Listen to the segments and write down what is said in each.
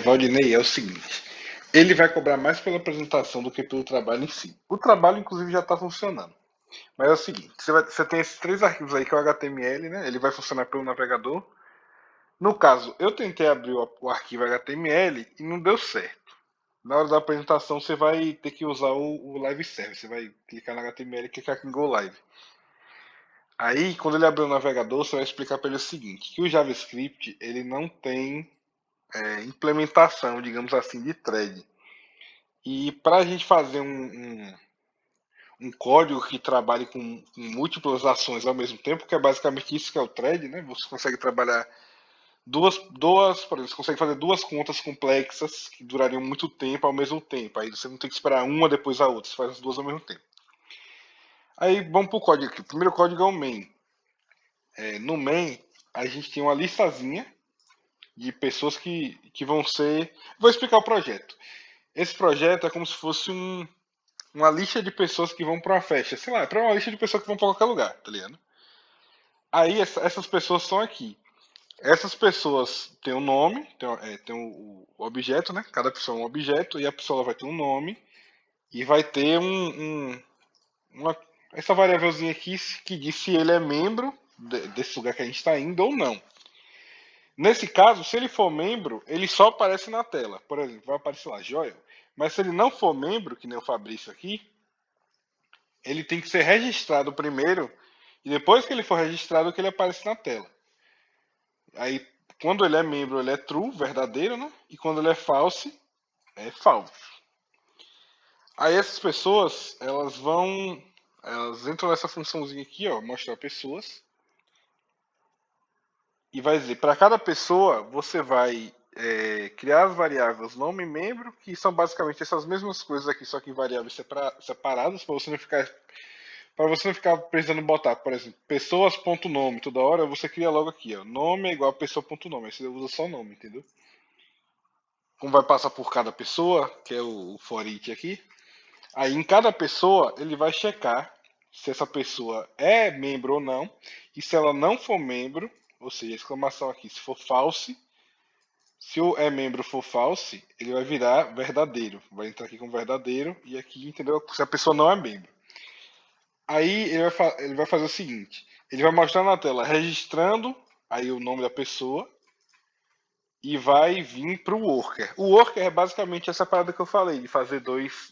Valdinei, é o seguinte. Ele vai cobrar mais pela apresentação do que pelo trabalho em si. O trabalho, inclusive, já está funcionando. Mas é o seguinte, você tem esses três arquivos aí que é o HTML, né? Ele vai funcionar pelo navegador. No caso, eu tentei abrir o arquivo HTML e não deu certo. Na hora da apresentação, você vai ter que usar o Live Service. Você vai clicar no HTML e clicar aqui em Go Live. Aí, quando ele abrir o navegador, você vai explicar para ele o seguinte, que o JavaScript ele não tem implementação, digamos assim, de thread. E para a gente fazer um código que trabalhe com múltiplas ações ao mesmo tempo, que é basicamente isso que é o thread, né? Você consegue trabalhar por exemplo, você consegue fazer duas contas complexas que durariam muito tempo ao mesmo tempo. Aí você não tem que esperar uma depois da outra, você faz as duas ao mesmo tempo. Aí vamos para o código aqui. O primeiro código é o main. No main, a gente tem uma listazinha de pessoas que vão ser. Vou explicar o projeto. Esse projeto é como se fosse uma lista de pessoas que vão para uma festa. Sei lá, é para uma lista de pessoas que vão para qualquer lugar, tá ligado? Aí essas pessoas são aqui. Essas pessoas têm um nome, tem o objeto, né? Cada pessoa é um objeto e a pessoa vai ter um nome e vai ter essa variávelzinha aqui que diz se ele é membro desse lugar que a gente está indo ou não. Nesse caso, se ele for membro, ele só aparece na tela. Por exemplo, vai aparecer lá, Joel. Mas se ele não for membro, que nem o Fabrício aqui, ele tem que ser registrado primeiro e depois que ele for registrado que ele aparece na tela. Aí, quando ele é membro, ele é true, verdadeiro, né? E quando ele é false, é falso. Aí essas pessoas, elas entram nessa funçãozinha aqui, ó, mostrar pessoas, e vai dizer, para cada pessoa, você vai criar as variáveis nome e membro, que são basicamente essas mesmas coisas aqui, só que em variáveis separadas, para você não ficar precisando botar, por exemplo, pessoas.nome toda hora, você cria logo aqui, ó, nome é igual a pessoa.nome, aí você usa só nome, entendeu? Como vai passar por cada pessoa, que é o for each aqui, aí em cada pessoa ele vai checar se essa pessoa é membro ou não, e se ela não for membro, ou seja, a exclamação aqui, se for false, se o é membro for false, ele vai virar verdadeiro, vai entrar aqui como verdadeiro, e aqui, entendeu? Se a pessoa não é membro. Aí ele vai fazer o seguinte, ele vai mostrar na tela registrando aí o nome da pessoa, e vai vir para o worker. O worker é basicamente essa parada que eu falei, de fazer dois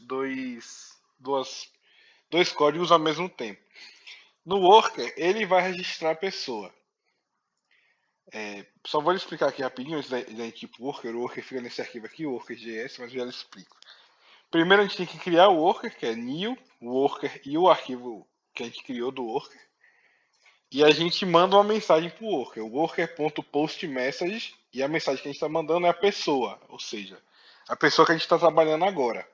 códigos ao mesmo tempo. No worker, ele vai registrar a pessoa. Só vou explicar aqui rapidinho antes da tipo worker. O worker fica nesse arquivo aqui, o worker.js, mas eu já lhe explico. Primeiro a gente tem que criar o worker, que é new, worker e o arquivo que a gente criou do worker. E a gente manda uma mensagem para o worker.postMessage, e a mensagem que a gente está mandando é a pessoa, ou seja, a pessoa que a gente está trabalhando agora.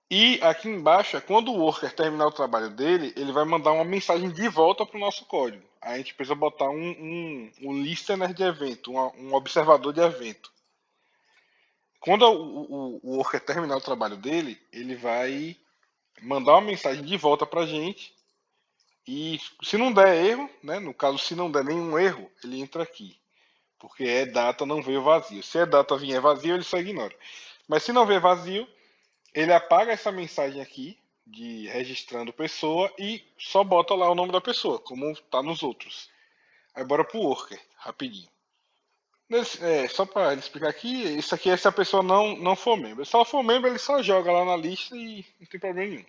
E aqui embaixo, quando o worker terminar o trabalho dele, ele vai mandar uma mensagem de volta para o nosso código. Aí a gente precisa botar um listener de evento, um observador de evento. Quando o worker terminar o trabalho dele, ele vai mandar uma mensagem de volta para a gente. E se não der erro, né, no caso, se não der nenhum erro, ele entra aqui. Porque é data, não veio vazio. Se é data vier vazio, ele só ignora. Mas se não vier vazio, ele apaga essa mensagem aqui, de registrando pessoa, e só bota lá o nome da pessoa, como tá nos outros. Aí bora pro worker, rapidinho. Só para explicar aqui, isso aqui é se a pessoa não for membro. Se ela for membro, ele só joga lá na lista e não tem problema nenhum.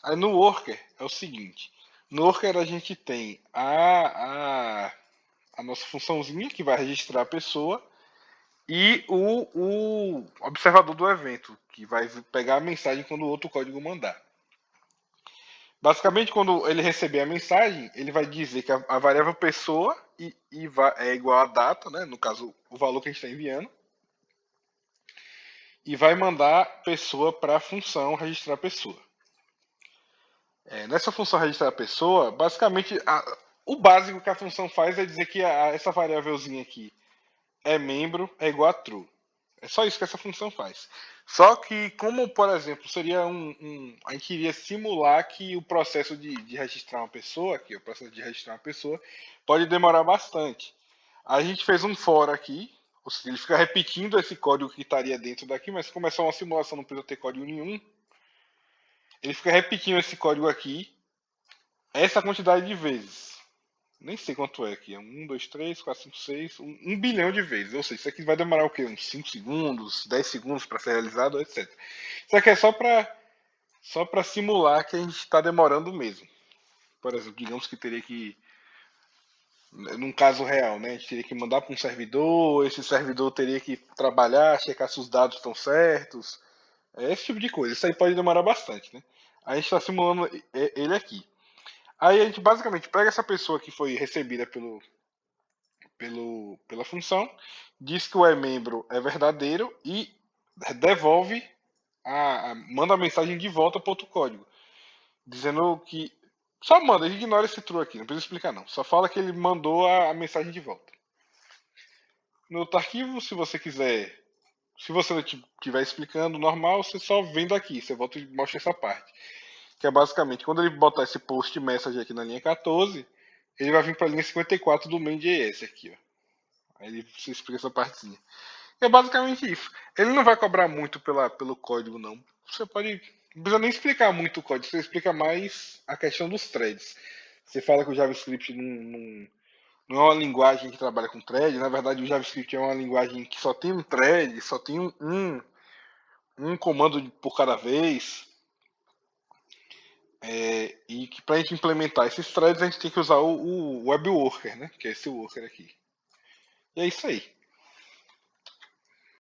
Aí no worker é o seguinte. No worker a gente tem a nossa funçãozinha que vai registrar a pessoa e o observador do evento, que vai pegar a mensagem quando o outro código mandar. Basicamente, quando ele receber a mensagem, ele vai dizer que a variável pessoa é igual a data, né? No caso, o valor que a gente está enviando, e vai mandar pessoa para a função registrar pessoa. Nessa função registrar pessoa, basicamente, o básico que a função faz é dizer que essa variávelzinha aqui é membro é igual a true. É só isso que essa função faz. Só que, como, por exemplo, seria a gente iria simular que o processo de registrar uma pessoa, que o processo de registrar uma pessoa, pode demorar bastante. A gente fez um for aqui, Ou seja, ele fica repetindo esse código que estaria dentro daqui, mas como é só uma simulação, não precisa ter código nenhum. Ele fica repetindo esse código aqui, essa quantidade de vezes. Nem sei quanto é aqui. É 1, 2, 3, 4, 5, 6. 1 bilhão de vezes. Ou seja, isso aqui vai demorar o quê? Uns 5 segundos, 10 segundos para ser realizado, etc. Isso aqui é só para simular que a gente está demorando mesmo. Por exemplo, digamos que teria que, num caso real, né? A gente teria que mandar para um servidor, esse servidor teria que trabalhar, checar se os dados estão certos. É esse tipo de coisa. Isso aí pode demorar bastante, né? A gente está simulando ele aqui. Aí a gente basicamente pega essa pessoa que foi recebida pela função, diz que o membro é verdadeiro e devolve, manda a mensagem de volta para outro código, dizendo que. Só manda, ignora esse true aqui, não precisa explicar não. Só fala que ele mandou a mensagem de volta. No outro arquivo, se você quiser. Se você não estiver explicando normal, você só vem daqui, você volta e mostra essa parte. Que é basicamente, quando ele botar esse post message aqui na linha 14, ele vai vir para a linha 54 do main.js aqui, ó. Aí ele se explica essa partezinha. É basicamente isso. Ele não vai cobrar muito pelo código, não. Você pode. Não precisa nem explicar muito o código, você explica mais a questão dos threads. Você fala que o JavaScript não é uma linguagem que trabalha com thread, na verdade o JavaScript é uma linguagem que só tem um thread, só tem um comando por cada vez. E que para a gente implementar esses threads a gente tem que usar o web worker, né? Que é esse worker aqui. E é isso aí.